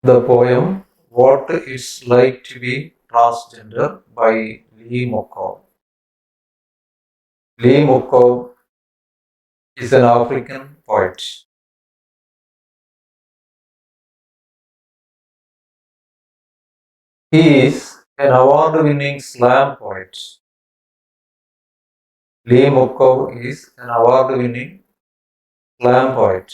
The poem What It's Like to Be Transgender by Lee Mokov. Lee Mokov is an African poet. He is an award-winning slam poet. Lee Mokov is an award-winning slam poet.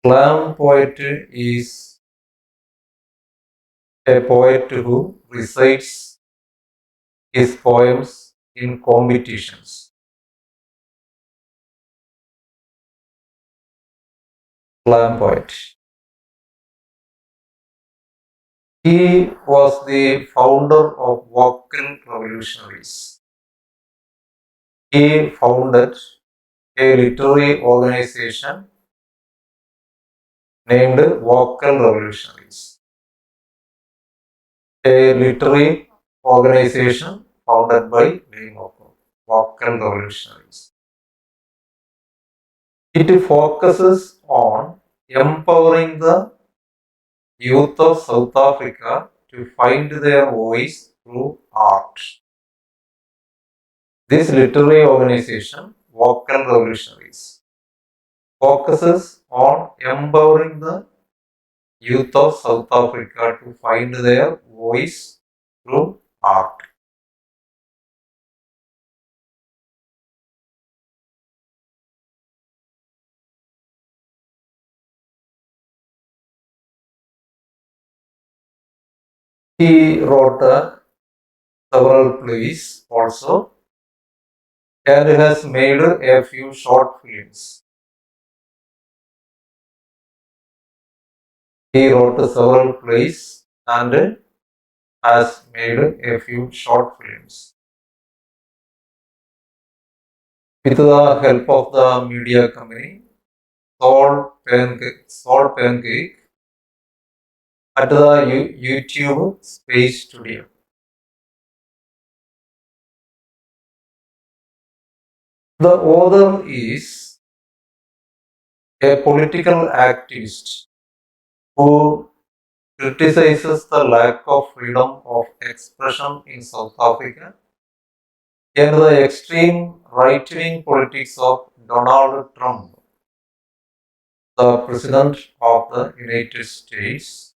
Slam poet is a poet who recites his poems in competitions. Slam poet. He was the founder of vocal revolutionaries. He founded a literary organization named Vocal Revolutionaries. A literary organization founded by Lee Mokov, Vocal Revolutionaries. It focuses on empowering the youth of South Africa to find their voice through art. This literary organization, Vocal Revolutionaries, focuses on empowering the youth of South Africa to find their voice through art. He wrote several plays also and has made a few short films. He wrote several plays and has made a few short films. With the help of the media company, Soul Pancake at the YouTube Space Studio. The author is a political activist who criticizes the lack of freedom of expression in South Africa and the extreme right-wing politics of Donald Trump, the President of the United States,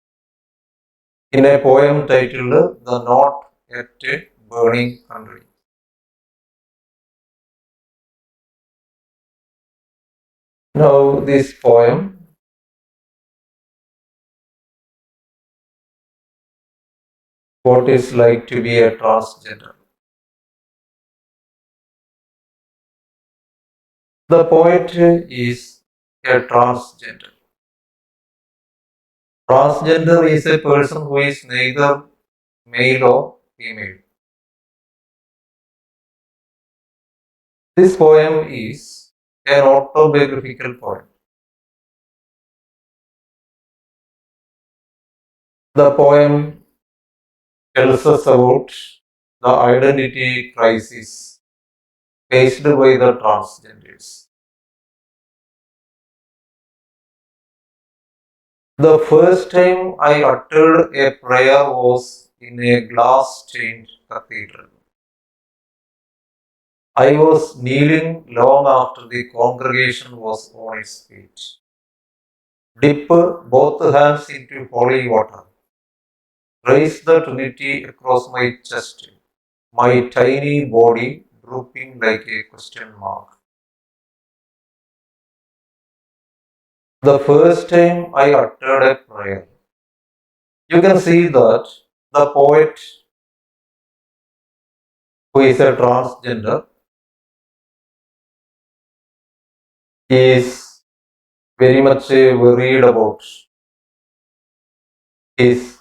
in a poem titled The Not Yet Burning Country. Now, this poem what it's like to be a transgender. The poet is a transgender. Transgender is a person who is neither male or female. This poem is an autobiographical poem. The poem tells us about the identity crisis faced by the transgenders. The first time I uttered a prayer was in a glass-stained cathedral. I was kneeling long after the congregation was on its feet. Dip both hands into holy water. Raise the Trinity across my chest, my tiny body drooping like a question mark. The first time I uttered a prayer. You can see that the poet, who is a transgender, is very much worried about his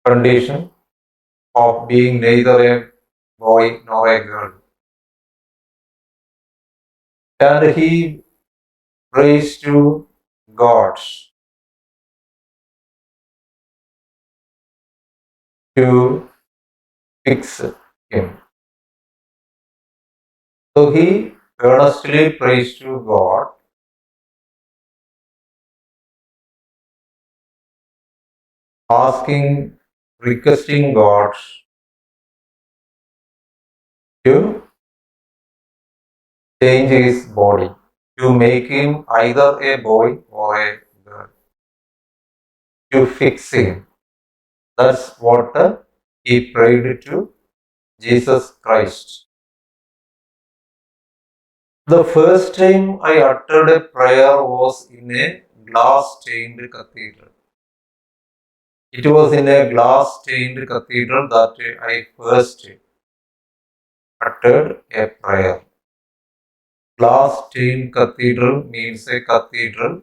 condition of being neither a boy nor a girl. And he prays to God to fix him. So he earnestly prays to God asking, requesting God to change his body, to make him either a boy or a girl, to fix him. That's what he prayed to Jesus Christ. The first time I uttered a prayer was in a glass stained cathedral. It was in a glass stained cathedral that I first uttered a prayer. Glass stained cathedral means a cathedral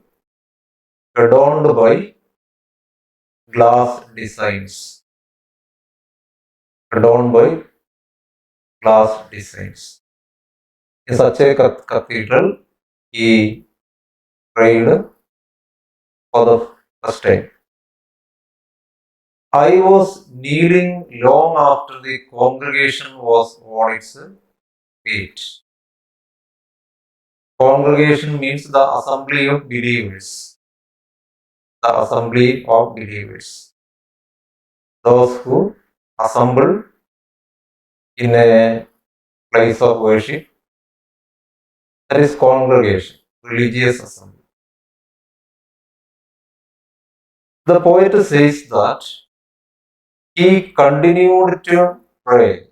adorned by glass designs. Adorned by glass designs. In such a cathedral, he prayed for the first time. I was kneeling long after the congregation was on its feet. Congregation means the assembly of believers. The assembly of believers. Those who assemble in a place of worship. That is congregation, religious assembly. The poet says that he continued to pray,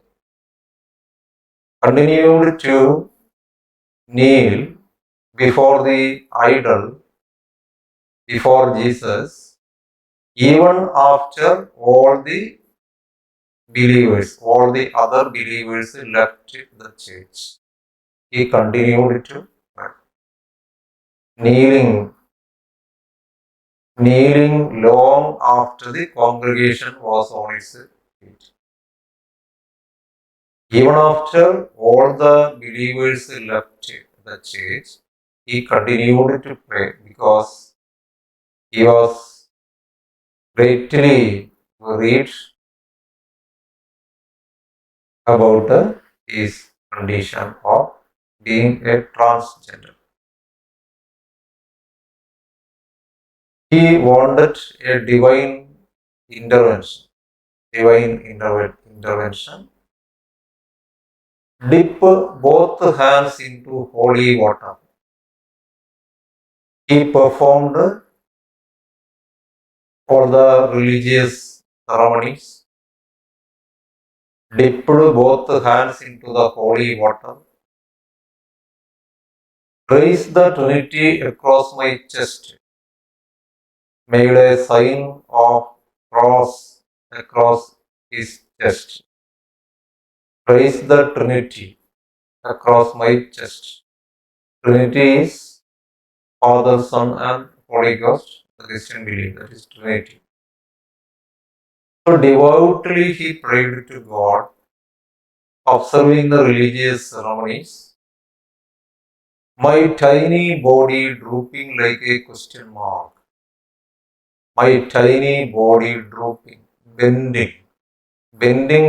continued to kneel before the idol, before Jesus, even after all the believers, all the other believers left the church. He continued to pray. Kneeling long after the congregation was on its feet. Even after all the believers left the church, he continued to pray because he was greatly worried about his condition of being a transgender. He wanted a divine intervention. Intervention. Dip both hands into holy water. He performed all the religious ceremonies, dipped both hands into the holy water, traced the Trinity across my chest, made a sign of cross across his chest, traced the Trinity across my chest. Trinity is Father, Son, and Holy Ghost. The Christian belief, that is Trinity. So devoutly he prayed to God, observing the religious ceremonies, my tiny body drooping like a question mark. My tiny body drooping, bending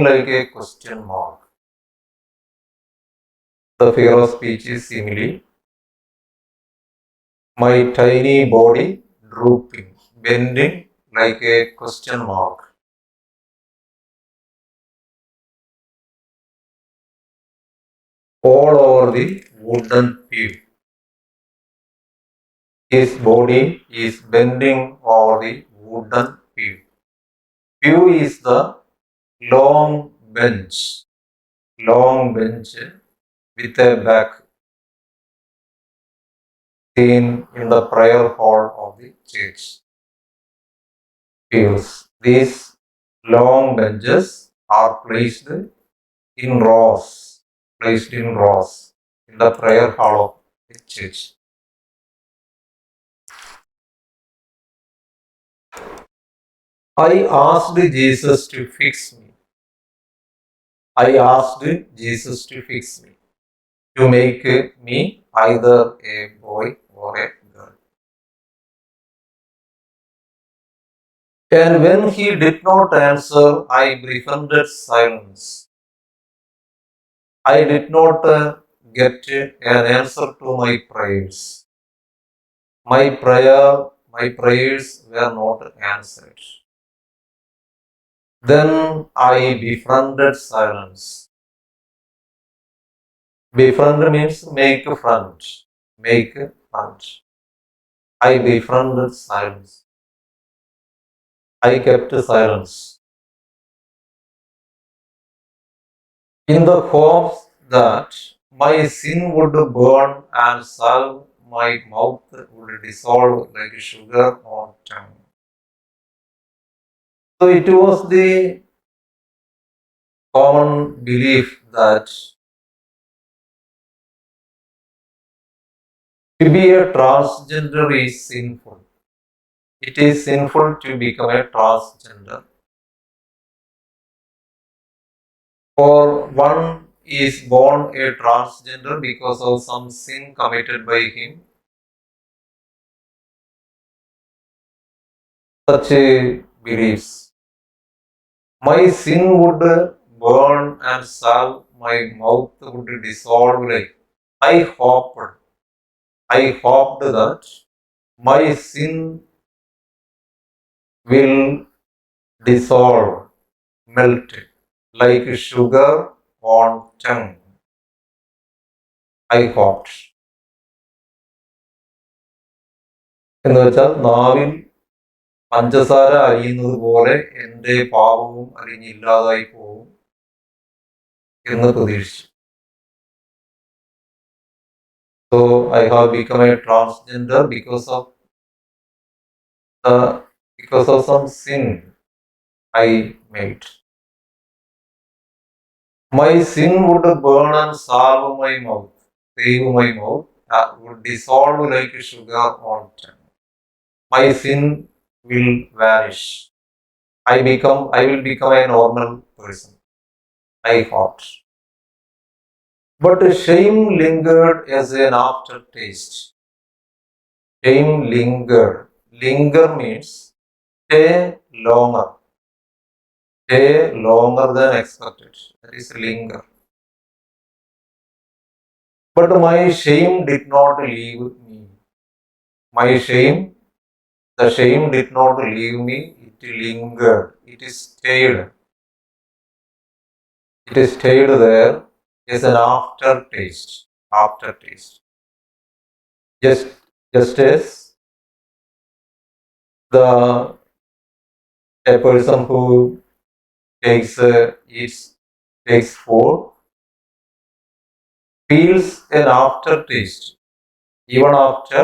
like a question mark. The figure of speech is simile. My tiny body drooping, bending like a question mark. All over the wooden pew. His body is bending over the wooden pew. Pew is the long bench with a back seen in the prayer hall of the church. Pews. These long benches are placed in rows, in the prayer hall of the church. I asked Jesus to fix me. I asked Jesus to fix me, to make me either a boy or a girl. And when he did not answer, I befriended silence. I did not get an answer to my prayers. My prayers were not answered. Then I befriended silence. Befriend means make a friend. Make a friend. I befriended silence. I kept silence. In the hopes that my sin would burn and salve my mouth would dissolve like sugar on tongue. So it was the common belief that to be a transgender is sinful. It is sinful to become a transgender. For one is born a transgender because of some sin committed by him. Such beliefs. My sin would burn and salve, my mouth would dissolve like. I hoped that my sin will dissolve, melt like sugar on tongue. I hoped. എന്ന് വെച്ചാൽ നാവിൽ പഞ്ചസാര അലിയുന്നത് പോലെ എൻ്റെ പാപവും അലിഞ്ഞില്ലാതായി പോകും എന്ന് പ്രതീക്ഷിച്ചു. So I have become a transgender because of some sin I made. My sin would burn and salve my mouth, save my mouth, would dissolve like sugar on tongue. My sin will vanish. I will become a normal person. I thought. But shame lingered as an aftertaste. Shame lingered. Linger means stay longer. Stay longer than expected. That is linger. But my shame did not leave me. My shame, the shame did not leave me. It lingered. It stayed. It stayed there as an aftertaste. Aftertaste. Just as a person who takes food feels an aftertaste even after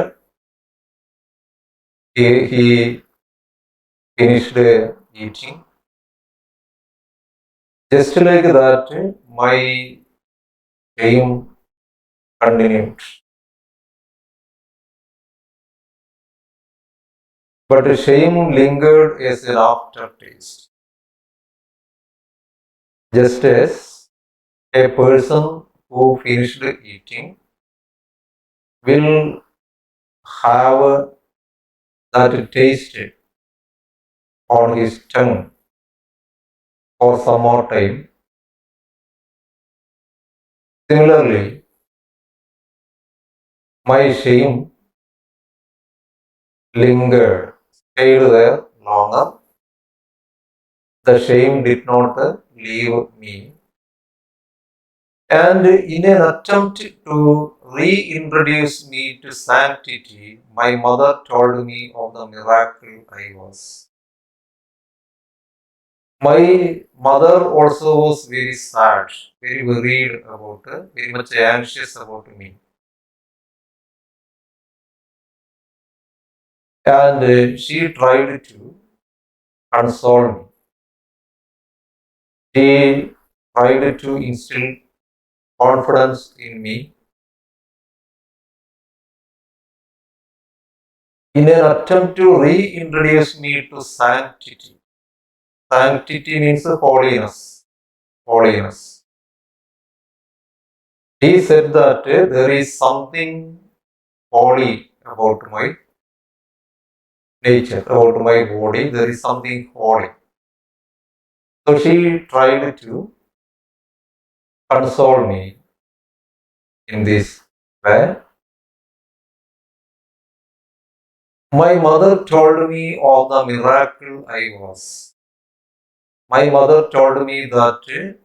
he finished eating. Just like that, my shame continued. But shame lingered as an aftertaste. Just as a person who finished eating will have that taste on his tongue for some more time. Similarly, my shame lingered, stayed there longer. The shame did not leave me. And in an attempt to reintroduce me to sanctity, my mother told me of the miracle I was. My mother also was very sad, very worried about her, very much anxious about me. And she tried to console me. She tried to instill confidence in me. In an attempt to reintroduce me to sanctity. Sanctity means holiness. Holiness. He said that there is something holy about my nature, about my body. There is something holy. So she tried to console me in this way. My mother told me of the miracle I was. My mother told me that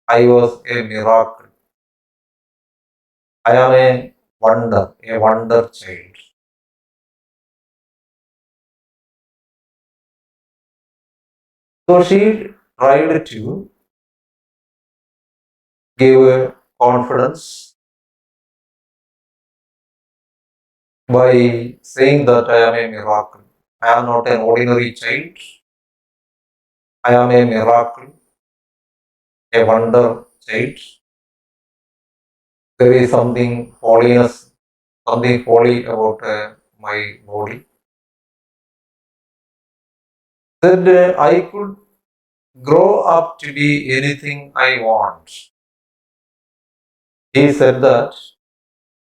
I was a miracle. I am a wonder child. So she tried to give confidence by saying that I am a miracle. I am not an ordinary child. I am a miracle, a wonder child. There is something holiness, something holy about my body. That I could grow up to be anything I want. He said that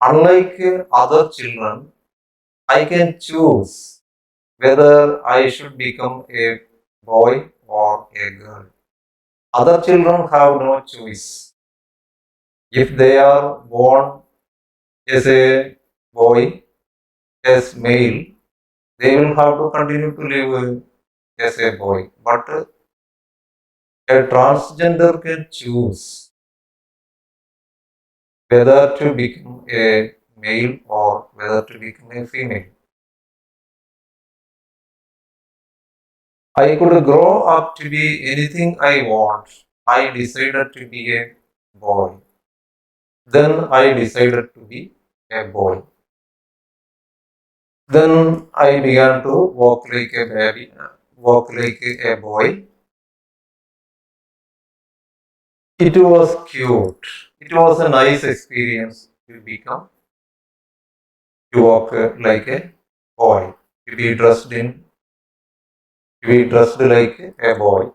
unlike other children, I can choose whether I should become a boy or a girl. Other children have no choice. If they are born as a boy, as male, they will have to continue to live as a boy. But a transgender can choose whether to become a male or whether to become a female. I could grow up to be anything I want. I decided to be a boy. Then I decided to be a boy. Then I began to walk like a baby, walk like a boy. It was cute. It was a nice experience to walk like a boy, to be dressed like a boy.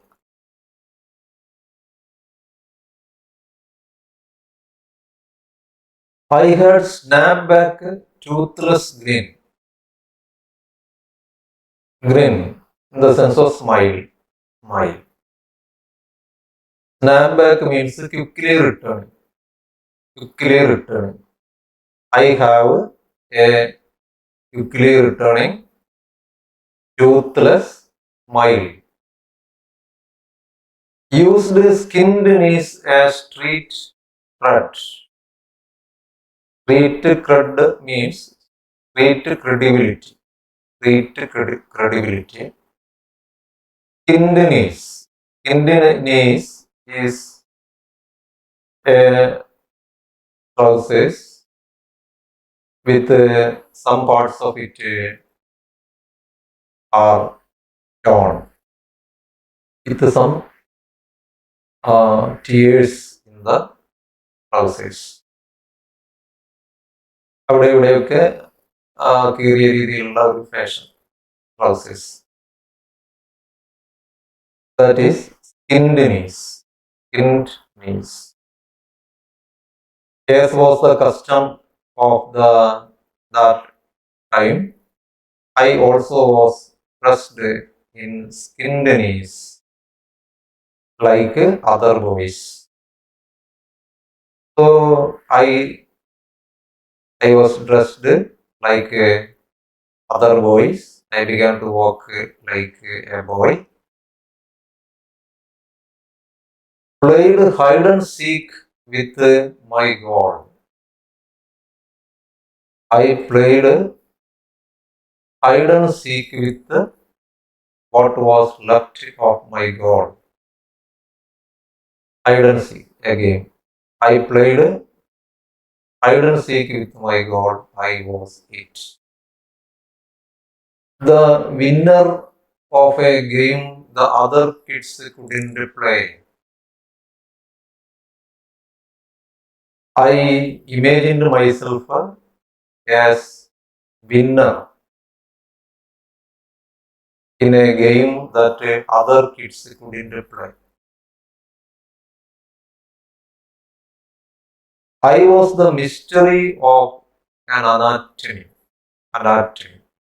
I had snapback toothless grin in the sense of smile. Snapback means quickly returning. I have a quickly returning toothless smile. Used skinned knees as street cred. Street cred means street credibility. Credibility. Skinned knees. Skinned knees is a process with some parts of it are torn with some tears in the process. അവിടെ ഇവിടെയൊക്കെ കീറിയ രീതിയിലുള്ള ഒരു fashion process. That is skinned knees. Skinned knees. As was the custom of that time, I also was dressed in skinned knees like other boys. So I was dressed like other boys. I began to walk like a boy. Played hide and seek with my God. I played hide and seek with what was left of my God. Hide and seek again. I played hide and seek with my God. I was it. The winner of a game the other kids couldn't play. I imagined myself as winner in a game that other kids couldn't play. I was the mystery of an anatomy.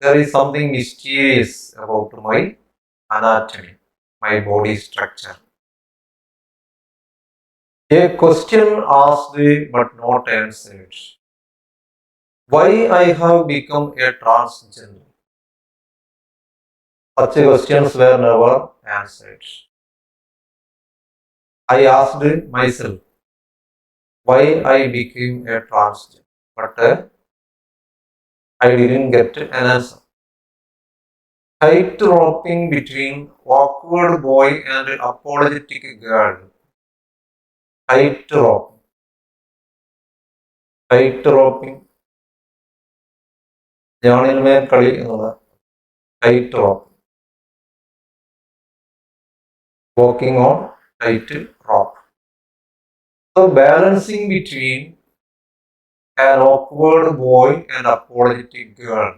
There is something mysterious about my anatomy, my body structure. A question asked but not answered. Why I have become a transgender? Such questions were never answered. I asked myself why I became a transgender, but I didn't get an answer. Tight-roping between awkward boy and apologetic girl. Tight-roping. Tight-roping. ഞാണിന്മേൽ കളി എന്നുള്ള tight rope. Walking on tight rope. So balancing between an awkward boy and apologetic girl.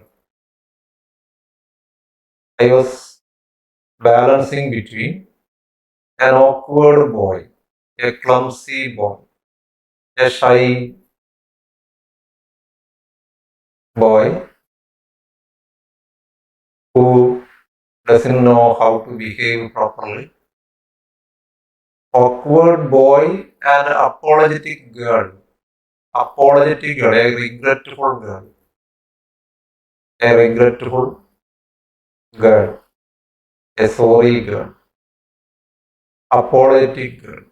I was balancing between an awkward boy, a clumsy boy, a shy boy who doesn't know how to behave properly, awkward boy and apologetic girl. Apologetic girl, a regretful girl. A regretful girl. A sorry girl. Apologetic girl.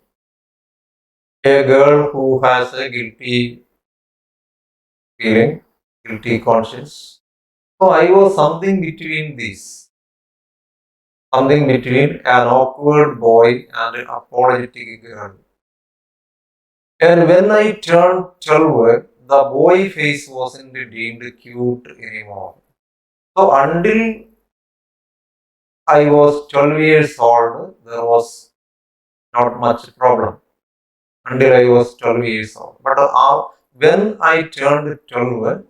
A girl who has a guilty feeling, guilty conscience. So I was something between these. Something between an awkward boy and an apologetic girl. And when I turned 12, the boy face wasn't deemed cute anymore. So until I was 12 years old, there was not much problem. Until I was 12 years old. But when I turned 12,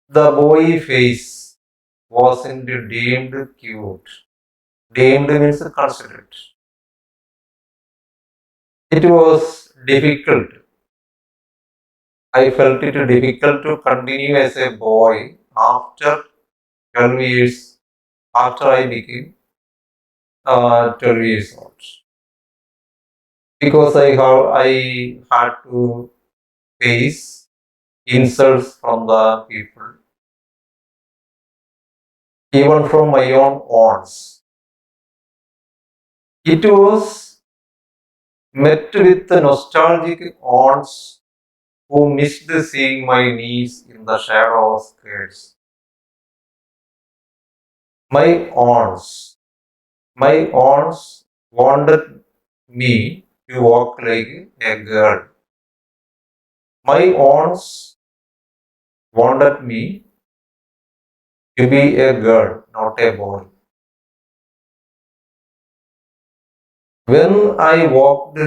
the boy face wasn't deemed cute. Deemed means considered. It was difficult. I felt it difficult to continue as a boy after 12 years, after I became 12 years old. Because I had to face insults from the people, even from my own aunts. It was met with nostalgic aunts who missed seeing my knees in the shadow of skirts. My aunts wanted me to walk like a girl. My aunts wanted me to be a girl, not a boy. When I walked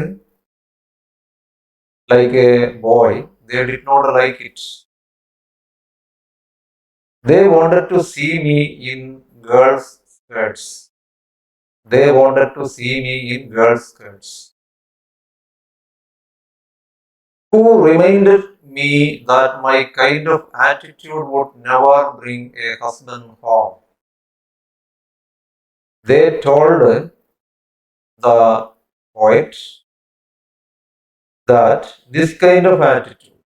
like a boy, they did not like it. They wanted to see me in girls' skirts. They wanted to see me in girls' skirts. Who reminded me that my kind of attitude would never bring a husband home. They told the poet that this kind of attitude,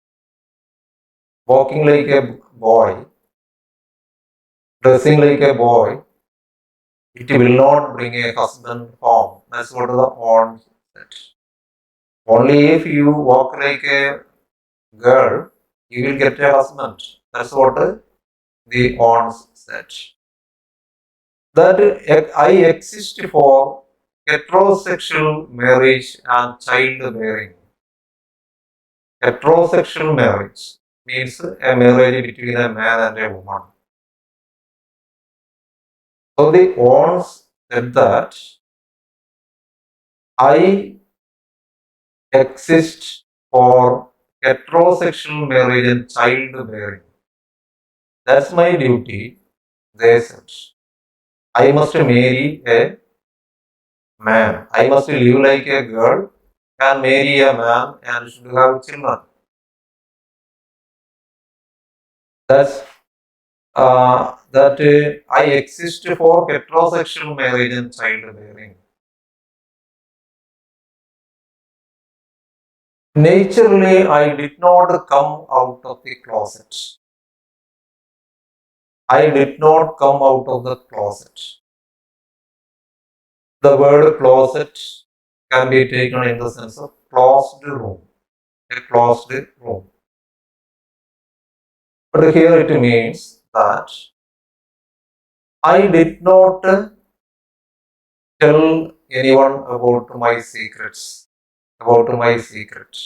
walking like a boy, dressing like a boy, it will not bring a husband home. That's what the aunt said. Only if you walk like a girl, you will get a husband. That's what the aunt said. That I exist for heterosexual marriage and childbearing. Heterosexual marriage means a marriage between a man and a woman. So the aunts said that I exist for heterosexual marriage and childbearing. That's my duty, they said. I must marry a man. I must live like a girl and marry a man and should have children. That's that I exist for heterosexual marriage and childbearing. Naturally, I did not come out of the closet. I did not come out of the closet. The word closet can be taken in the sense of closed room, a closed room. But here it means that I did not tell anyone about my secrets, about my secret.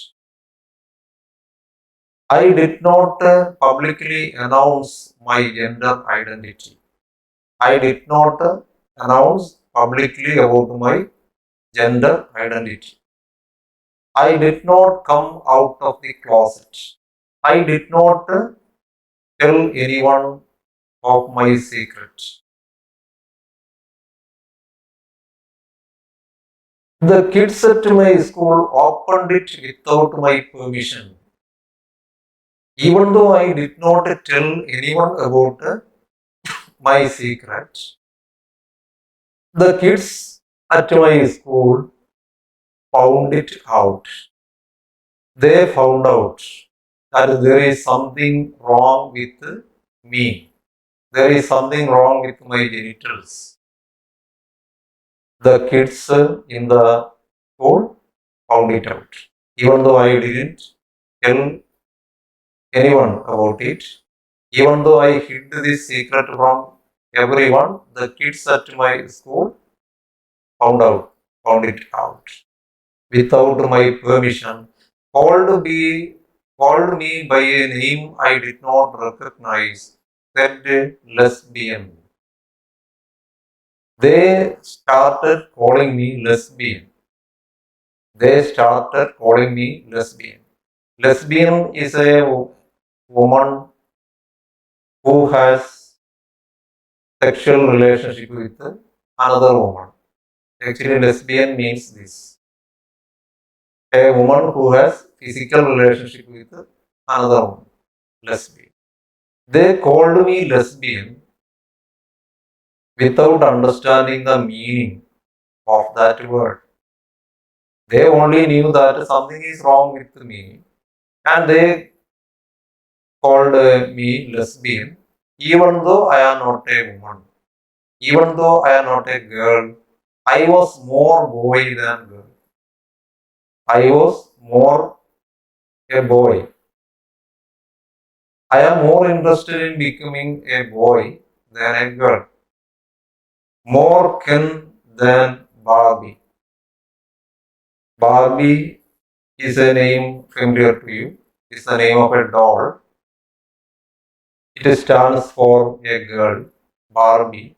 I did not publicly announce my gender identity. I did not announce publicly about my gender identity. I did not come out of the closet. I did not tell anyone of my secret. The kids at my school opened it without my permission. Even though I did not tell anyone about my secret, the kids at my school found it out. They found out that there is something wrong with me. There is something wrong with my genitals. The kids in the school found it out. Even though I didn't tell anyone about it, even though I hid this secret from everyone, the kids at my school found it out without my permission, called me by a name I did not recognize, said lesbian. They started calling me lesbian. They started calling me lesbian. Lesbian is a woman who has sexual relationship with another woman. Actually, lesbian means this: a woman who has physical relationship with another woman. Lesbian. They called me lesbian without understanding the meaning of that word. They only knew that something is wrong with me, and they called me lesbian, even though I am not a woman, even though I am not a girl. I was more boy than girl. I was more a boy. I am more interested in becoming a boy than a girl. More Ken than Barbie. Barbie is a name familiar to you. It's the name of a doll. It stands for a girl, Barbie.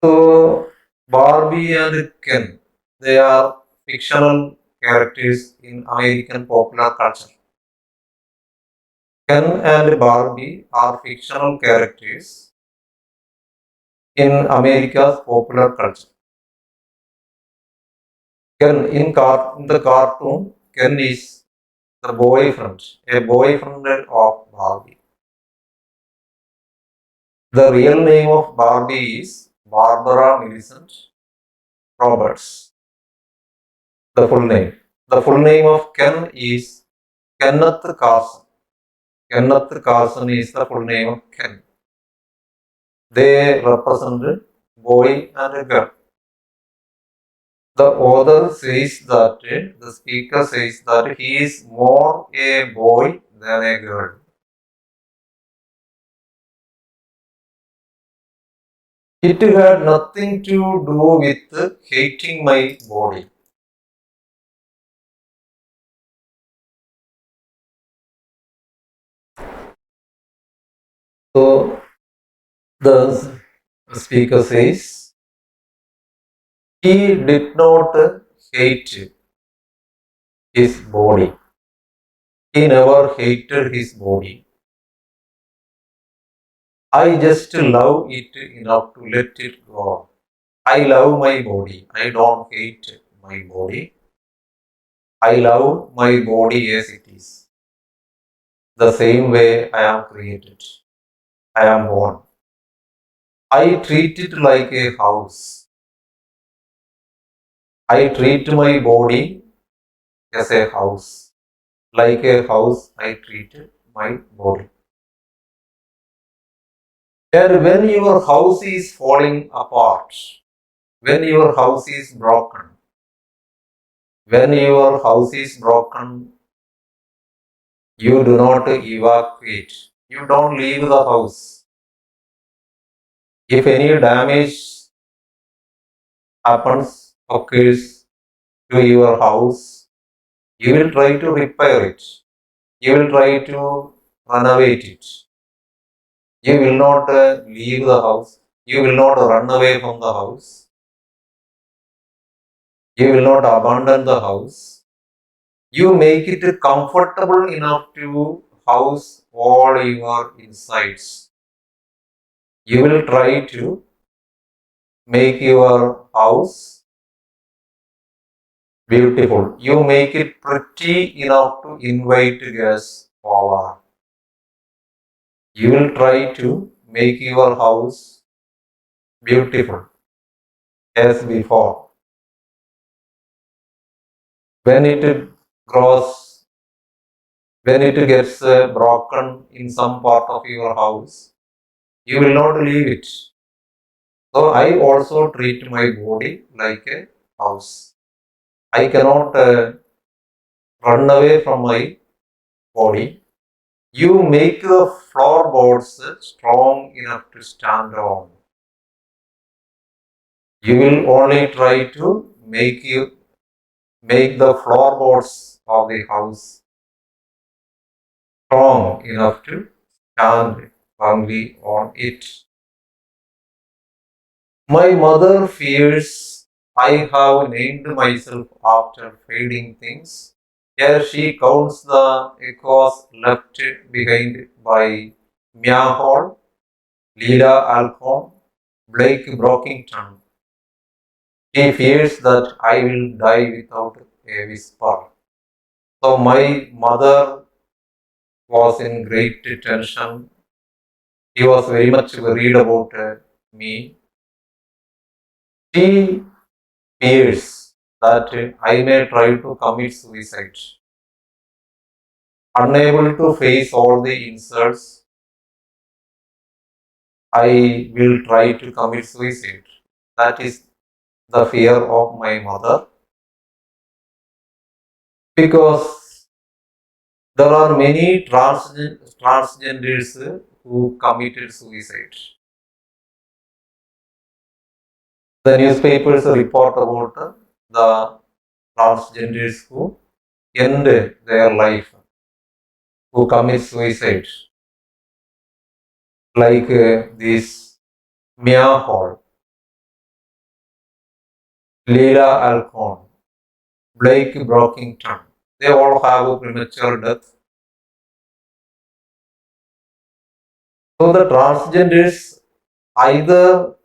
So Barbie and Ken, they are fictional characters in American popular culture. Ken and Barbie are fictional characters in America's popular culture. Ken in the cartoon, Ken is the boyfriend, a boyfriend of Barbie. The real name of Barbie is Barbara Millicent Roberts. The full name. The full name of Ken is Kenneth Carson. Kenneth Carson is the full name of Ken. They represent boy and a girl. The author says that, the speaker says that he is more a boy than a girl. It had nothing to do with hating my body. So the speaker says he did not hate his body. He never hated his body. I just love it enough to let it go. I love my body. I don't hate my body. I love my body as it is. The same way I am created. I am born. I treat it like a house. I treat my body as a house. Like a house, I treat my body. And when your house is falling apart, when your house is broken, when your house is broken, you do not evacuate. You don't leave the house. If any damage happens, occurs to your house, you will try to repair it. You will try to renovate it. You will not leave the house. You will not run away from the house. You will not abandon the house. You make it comfortable enough to house all your insides. You will try to make your house beautiful. You make it pretty enough to invite guests over. You will try to make your house beautiful as before. When it grows, when it gets broken in some part of your house, you will not leave it. So I also treat my body like a house. I cannot run away from my body. You make the floorboards strong enough to stand on. You will only try to make the floorboards of the house strong enough to stand firmly on it. My mother fears I have named myself after fading things. Here she counts the echoes left behind by Mia Hall, Leela Alcon, Blake Brockington. She fears that I will die without a whisper. So my mother was in great tension. She was very much worried about me. She fears that I may try to commit suicide. Unable to face all the insults, I will try to commit suicide. That is the fear of my mother, because there are many transgenders who committed suicide. The newspapers report about the transgenders who end their life, who commit suicide, like this Mia Hall, Leela Alcon, Blake Brockington. They all have a premature death. So the transgenders, either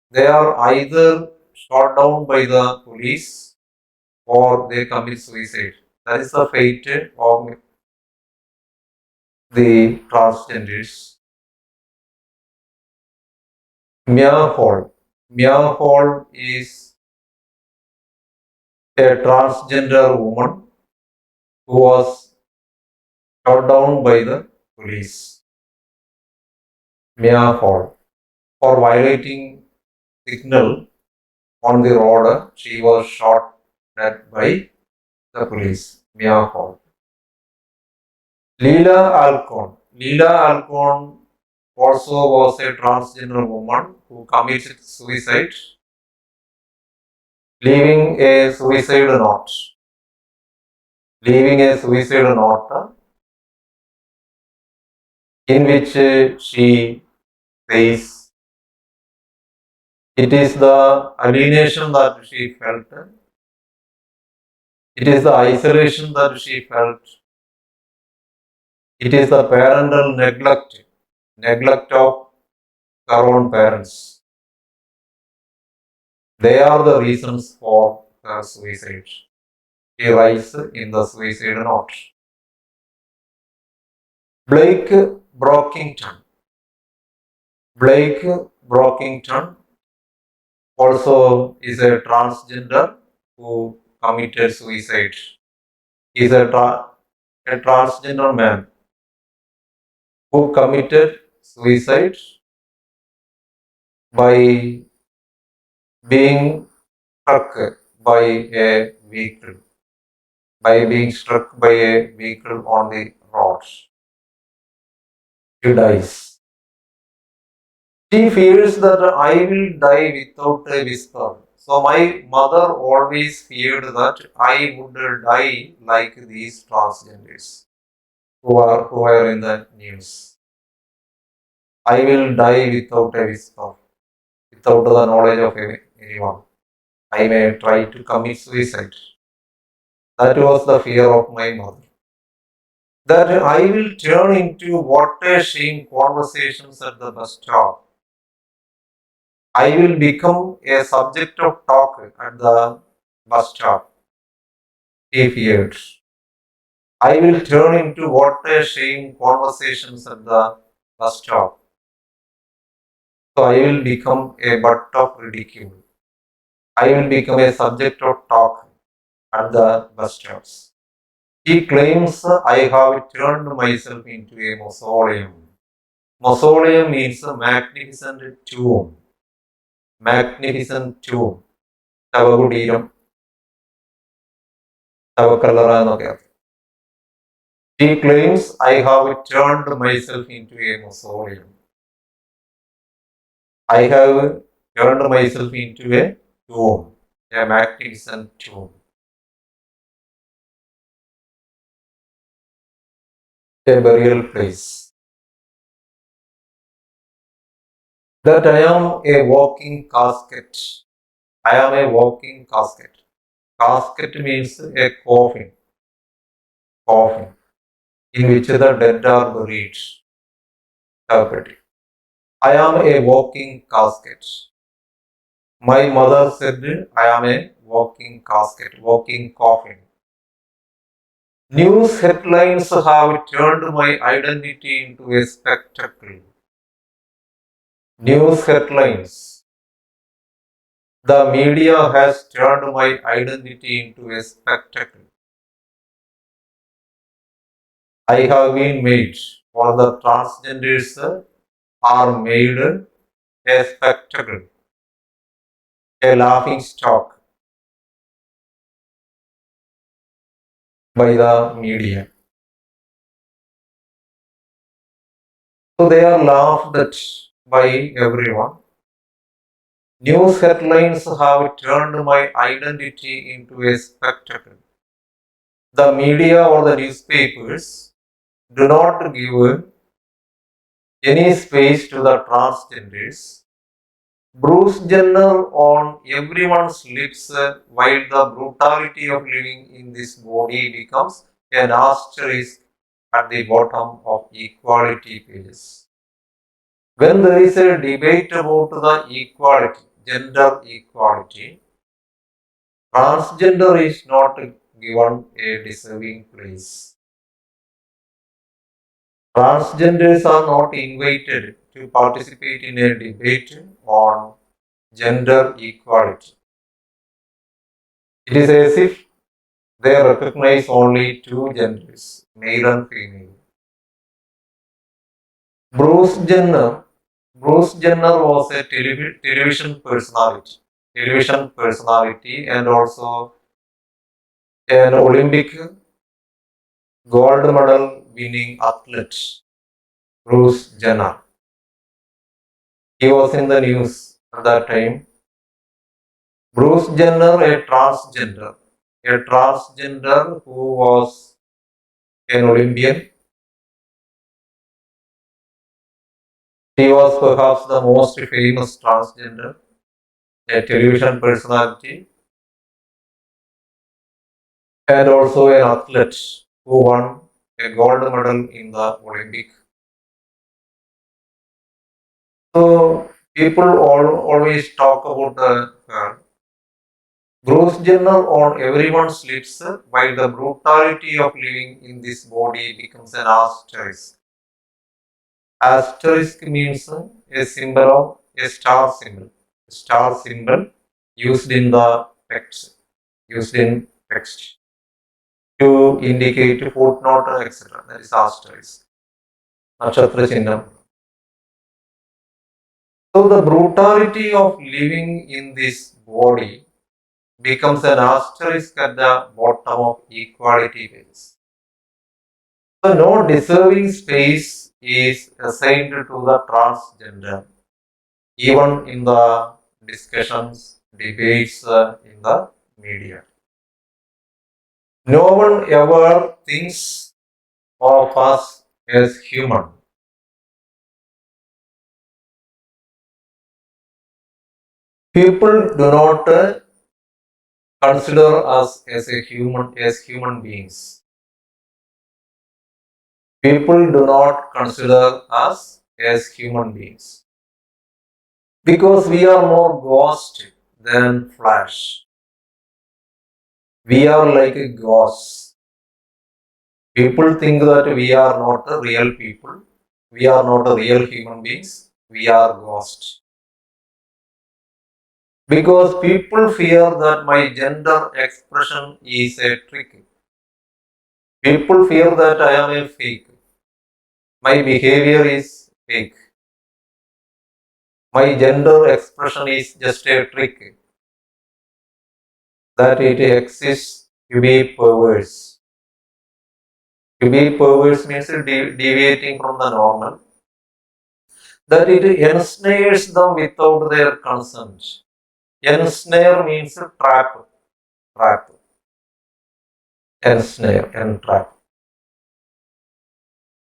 they are either shot down by the police or they commit suicide. That is the fate of the transgenders. Mia Hall. Mia Hall is a transgender woman who was shot down by the police. Mia Hall. For violating signal on the road, she was shot dead by the police. Mia Hall. Leela Alcon. Leela Alcon also was a transgender woman who committed suicide, leaving a suicide note. Leaving a suicide note in which she says it is the alienation that she felt, it is the isolation that she felt, it is the parental neglect of her own parents. They are the reasons for her suicide. She writes in the suicide note. Blake Brockington. Blake Brockington also is a transgender who committed suicide. He is a transgender man who committed suicide by being struck by a vehicle, by being struck by a vehicle on the road. She dies. She fears that I will die without a whisper. So my mother always feared that I would die like these transgenders who are in the news. I will die without a whisper, without the knowledge of anyone. I may try to commit suicide. That was the fear of my mother. That I will turn into what a shame conversations at the bus stop. I will become a subject of talk at the bus stop. He feared. I will turn into what a shame conversations at the bus stop. So I will become a butt of ridicule. I will become a subject of talk at the bus stops. He claims I have turned myself into a mausoleum. Mausoleum means a magnificent tomb. Magnificent tomb. ശവകുടീരം, ശവക്കല്ലറ എന്നൊക്കെ. He claims I have turned myself into a mausoleum. I have turned myself into a tomb, a magnificent tomb, a burial place. That I am a walking casket. I am a walking casket. Casket means a coffin, coffin in which the dead are buried. I am a walking casket. My mother said I am a walking casket, walking coffin. News headlines have turned my identity into a spectacle. News headlines. The media has turned my identity into a spectacle. I have been made, or the transgenders are made a spectacle, a laughing stock by the media. So they are laughed at by everyone. News headlines have turned my identity into a spectacle. The media or the newspapers do not give any space to the transgenders. Bruce Jenner on everyone's lips while the brutality of living in this body becomes an asterisk at the bottom of equality pages. When there is a debate about the equality, gender equality, transgender is not given a deserving place. Transgenders are not invited to participate in a debate on gender equality. It is as if they recognize only two genders, male and female. Bruce Jenner was a television personality and also an Olympic gold medal winning athlete. Bruce Jenner. He was in the news at that time. Bruce Jenner, a transgender who was an Olympian. He was perhaps the most famous transgender, a television personality, and also an athlete who won a gold medal in the Olympic. So people always talk about her. Bruce Jenner on everyone's lips while the brutality of living in this body becomes an asterisk. Asterisk means a symbol of a star symbol. Star symbol used in the text, used in text to indicate footnote, etc. That is asterisk. Nakshatra Chinnam. So the brutality of living in this body becomes an asterisk at the bottom of equality bills. So no deserving space is assigned to the transgender, even in the discussions, debates in the media. No one ever thinks of us as human. People do not consider us as human beings. People do not consider us as human beings because we are more ghost than flesh. We are like a ghost. People think that we are not a real people. We are not a real human beings. We are ghosts. Because people fear that my gender expression is a trick. People fear that I am a fake. My behavior is fake. My gender expression is just a trick. That it exists to be perverse. To be perverse means deviating from the normal. That it ensnares them without their consent. Ensnare means trap. Trap. Ensnare and trap.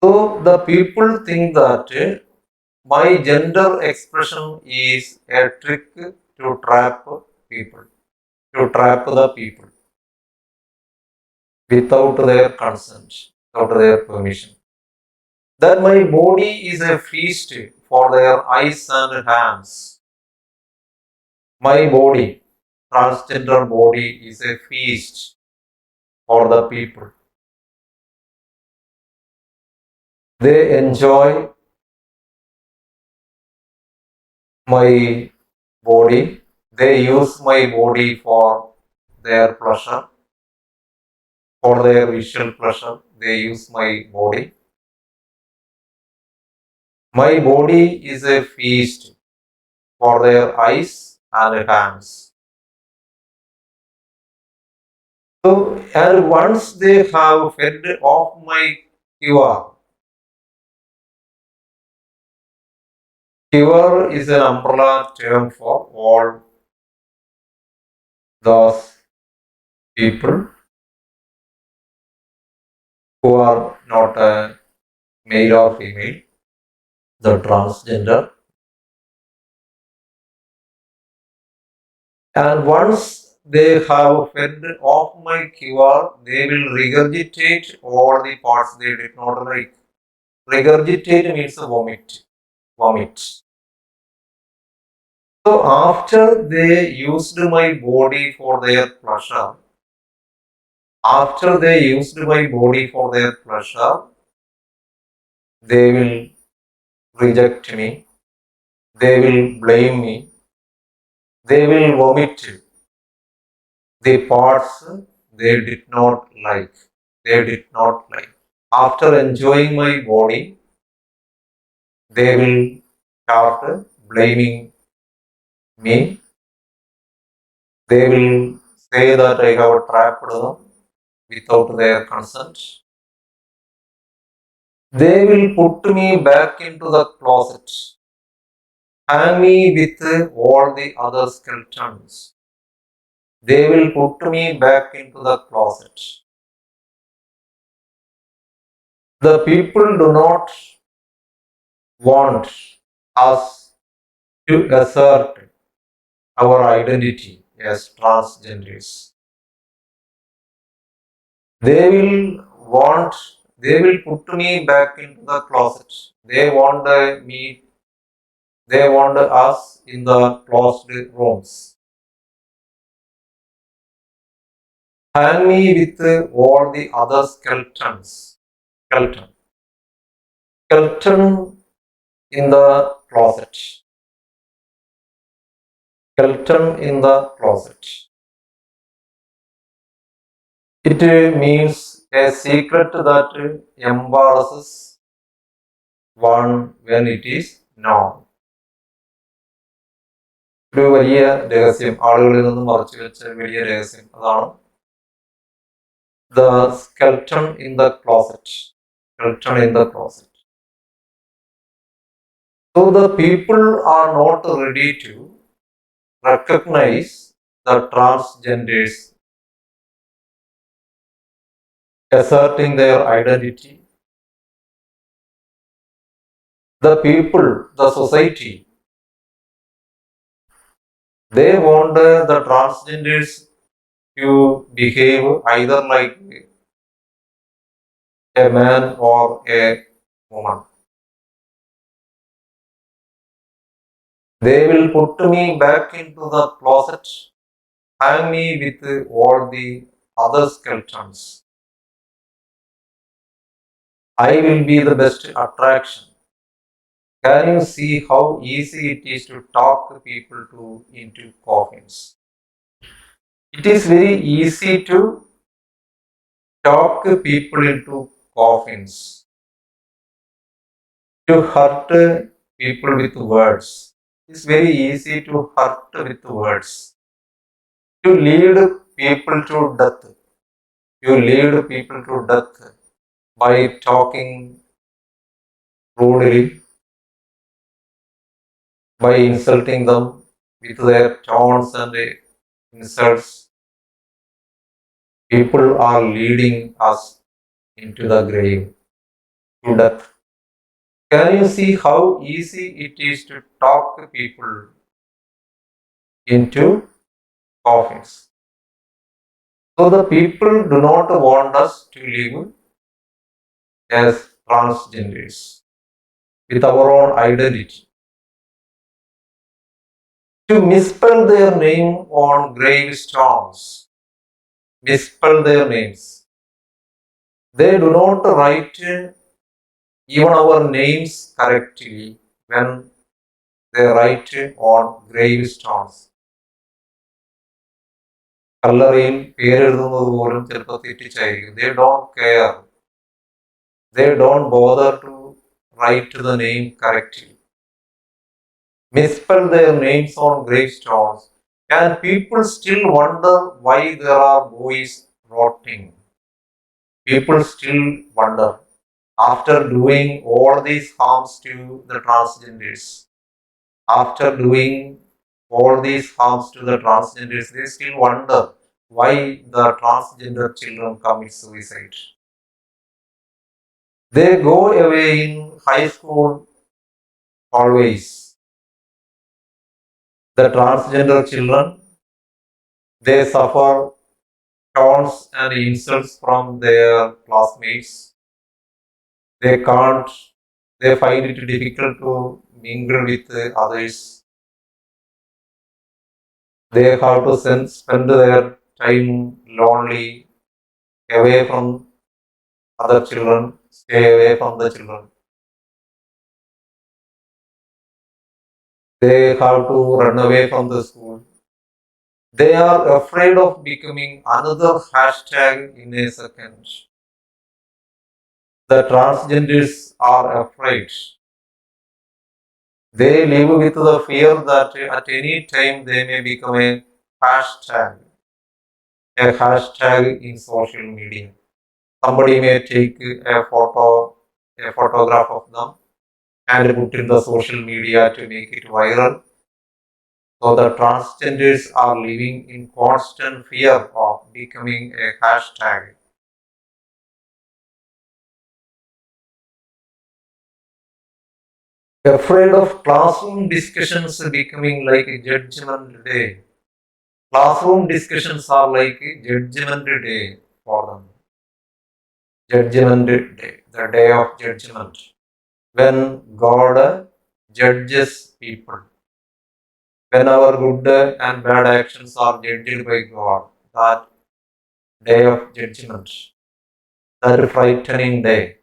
So the people think that my gender expression is a trick to trap people, to trap the people without their consent, without their permission. That my body is a feast for their eyes and hands. My body, transgender body, is a feast for the people. They enjoy my body, they use my body for their pleasure, for their visual pleasure, they use my body. My body is a feast for their eyes and hands. So, and once they have fed off my cure, cure is an umbrella term for all those people who are not male or female, the transgender. And once they have fed off my cure, they will regurgitate all the parts they did not like. Regurgitate means vomit. Vomit. So after they used my body for their pleasure, after they used my body for their pleasure, they will reject me, they will blame me, they will vomit the parts they did not like. They did not like. After enjoying my body, they will start blaming me. They will say that I have trapped them without their consent. They will put me back into the closet, hang me with all the other skeletons. They will put me back into the closet. The people do not want us to assert our identity as transgenders. They will want, they will put me back into the closet. They want they want us in the closed rooms. Hang me with all the other skeletons. Skeleton. Skeleton in the closet. Skeleton in the closet. It means a secret that embarrasses one when it is known. ഒരു വലിയ രഹസ്യം, ആളുകളിൽ നിന്ന് മറച്ചു വെച്ച വലിയ രഹസ്യം അതാണ് the skeleton in the closet. Skeleton in the closet. So the people are not ready to recognize the transgenders asserting their identity. The people, the society, they want the transgenders to behave either like a man or a woman. They will put me back into the closet, hang me with all the other skeletons. I will be the best attraction. Can you see how easy it is to talk people into coffins? It is very easy to talk people into coffins, to hurt people with words. It's very easy to hurt with words, to lead people to death. You lead people to death by talking rudely, by insulting them with their taunts and insults. People are leading us into the grave, to death. Can you see how easy it is to talk people into coffins? So the people do not want us to live as transgenders with our own identity. To misspell their name on gravestones, misspell their names. They do not write even our names correctly when they write on gravestones. കല്ലറയിൽ പേരെഴുതുന്നത് പോലും ചിലപ്പോൾ തെറ്റിച്ചായിരിക്കും. They don't care. They don't bother to write the name correctly. Misspell their names on gravestones. And people still wonder why there are boys rotting. People still wonder, after doing all these harms to the transgenders, after doing all these harms to the transgenders, they still wonder why the transgender children commit suicide. They go away in high school always. The transgender children, they suffer taunts and insults from their classmates. They find it difficult to mingle with others. They have to spend their time lonely, away from other children, stay away from the children. They have to run away from the school. They are afraid of becoming another hashtag in a second. The transgenders are afraid. They live with the fear that at any time they may become a hashtag in social media. Somebody may take a photograph of them and put in the social media to make it viral. So the transgenders are living in constant fear of becoming a hashtag. Afraid of classroom discussions becoming like a judgment day. Classroom discussions are like a judgment day for them. Judgment day, the day of judgment, when God judges people. When our good and bad actions are judged by God, that day of judgment, that frightening day.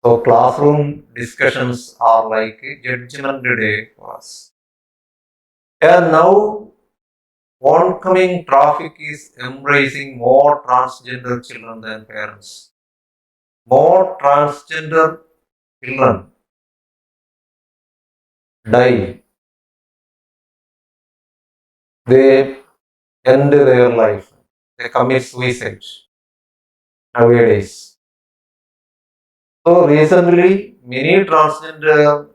So classroom discussions are like a judgment day for us. And now oncoming traffic is embracing more transgender children than parents. More transgender children die they end their life. They commit suicide nowadays. So recently, many transgender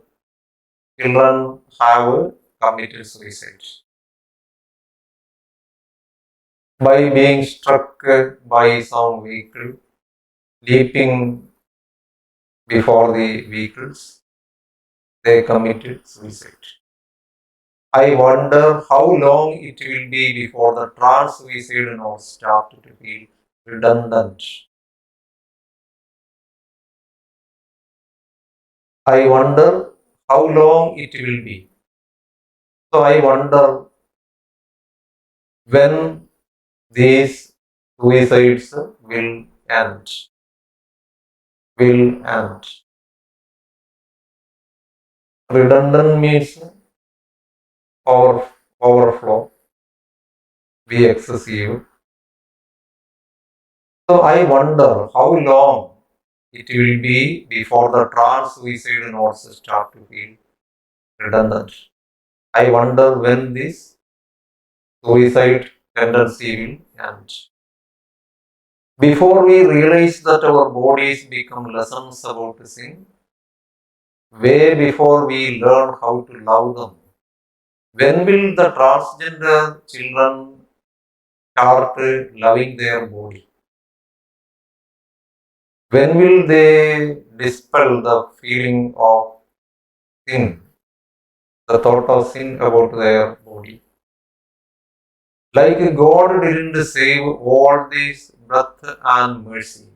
children have committed suicide by being struck by some vehicle, leaping before the vehicles. They committed suicide. I wonder how long it will be before the trans suicide notes start to feel redundant. I wonder how long it will be. So I wonder when these suicides will end. Will end. Redundant means overflow, be excessive. So I wonder how long it will be before the trans suicide notes start to feel redundant. I wonder when this suicide tendency will end. Before we realize that our bodies become lessons about sin, way before we learn how to love them, when will the transgender children start loving their body? When will they dispel the feeling of sin, the thought of sin about their body? Like God didn't save all this breath and mercy.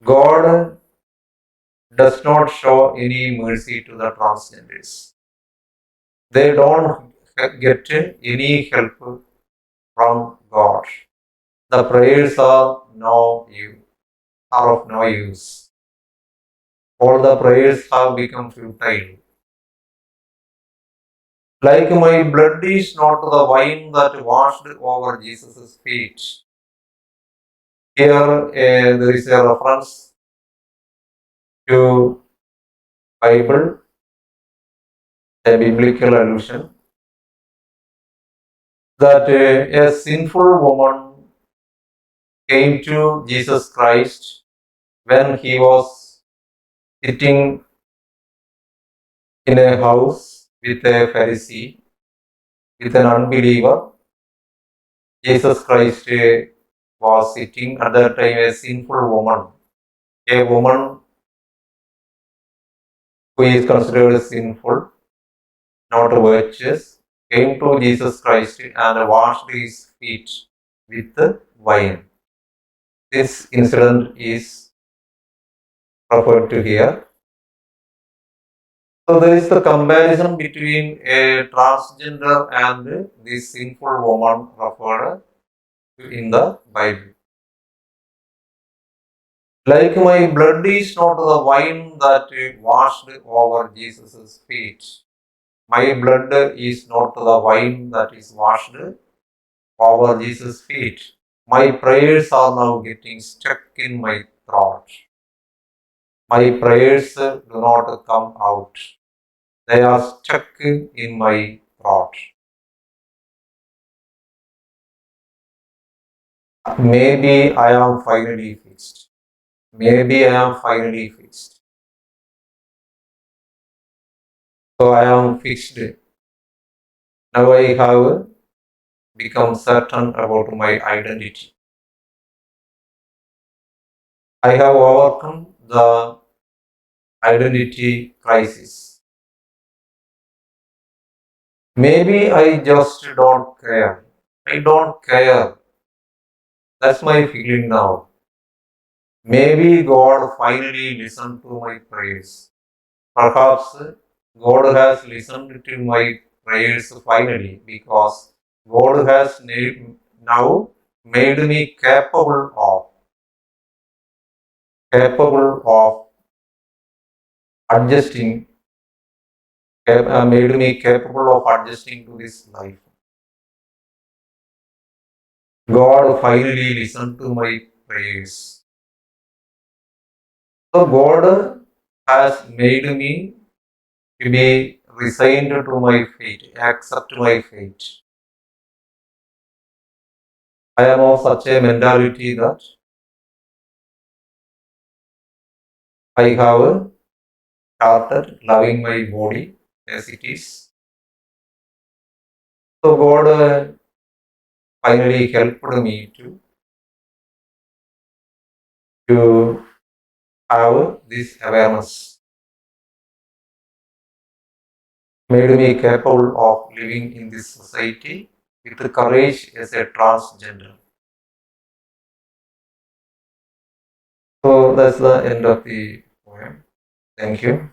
God does not show any mercy to the transgenders. They don't get any help from God. The prayers are of no use. All the prayers have become futile. Like my blood is not the wine that washed over Jesus' feet. Here there is a reference to Bible, a biblical allusion that a sinful woman came to Jesus Christ when he was sitting in a house with a Pharisee, with an unbeliever. Jesus Christ was sitting at that time, a sinful woman, a woman who is considered sinful, not virtuous, came to Jesus Christ and washed his feet with wine. This incident is referred to here. So there is the comparison between a transgender and this sinful woman referred to in the Bible. Like my blood is not the wine that washed over Jesus' feet. My blood is not the wine that is washed over Jesus' feet. My prayers are now getting stuck in my throat. My prayers do not come out. They are stuck in my throat. Maybe I am finally fixed. Maybe I am finally fixed. So I am fixed. Now I have become certain about my identity. I have overcome the identity crisis. Maybe I just don't care. I don't care. That's my feeling now. Maybe God finally listened to my prayers. Perhaps God has listened to my prayers finally because God has now made me capable of adjusting, made me capable of adjusting to this life. God finally listened to my prayers. So God has made me to be resigned to my fate, accept my fate. I am of such a mentality that I have started loving my body as it is. So God finally helped me to have this awareness, made me capable of living in this society with courage as a transgender. So that's the end of the poem. Thank you.